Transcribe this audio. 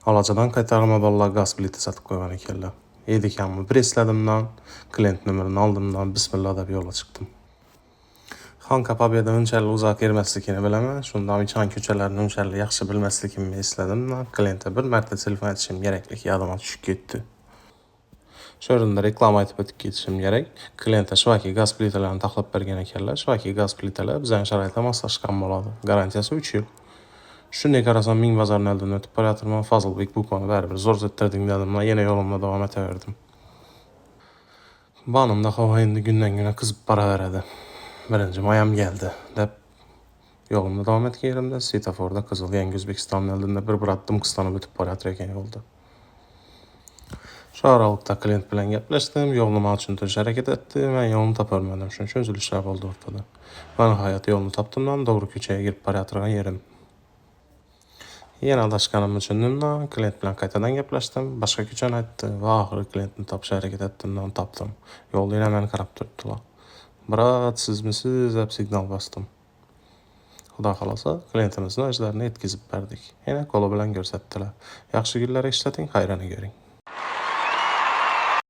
Alacadan qaytarma ballar gaz pliti satıb qoyğan ekanlar. Edikanımı presledimden, klient nömrünü aldımdan, bismillah deb yola çıktım. Xanka Pobeda önçəli uzaq yerməslikini biləmən, şundan İçan köçələrini önçəli yaxşı bilməslikimi istədimdən, klientə bir mərtə telefon etişim gərəklik yadıma düşüb getdi. Şöhründə reklam aytıb ötüb getişim gərək. Klientə şivaki gaz plitələrini taxlab bərgən ekanlar. Şivaki gaz plitələr bizən şəraitlə maslaşqan boladı. Garantiyası 3 il. Şunday qarasam Ming bazarının əldən ötüb barıyatırman Fazılbek bu konu bərabər zor zətdirdim dedimdən yenə yolumla davam etəverdim. Banım da hava indi gündən günə qızıb para verədi. Birinci mayam gəldi deyib yolumda davam etgəyərimdə svetoforda qızıl Yeni Özbekistanın əlində bir addım qıstanıb ötüb barıyatır ekan yolda. Şu aralıqda klient bilən gəpləşdim, yolunu üçün tüc hərəkət etdi, mən yolunu tapa bilmədim, çünki üzülüşlər oldu ortada. Mən nəhayət yolunu tapdımdan doğru küçəyə girib barıyatırğan yerim. Yenə daşqanım üçündümdən, klient bilən qaytadan gəpləşdim, başqa küçəni aytdı və axırı klientini tapış hərəkət etdimdən tapdım. Yolda yenə məni qarab durdular. Brat, sizmisiz, hep signal bastım. Xuda xalasa, klientimizin özlərini etkizib bərdik. Yenə qolu bilən görsətdilər. Yaxşı günlər işlətin, xayrını görün.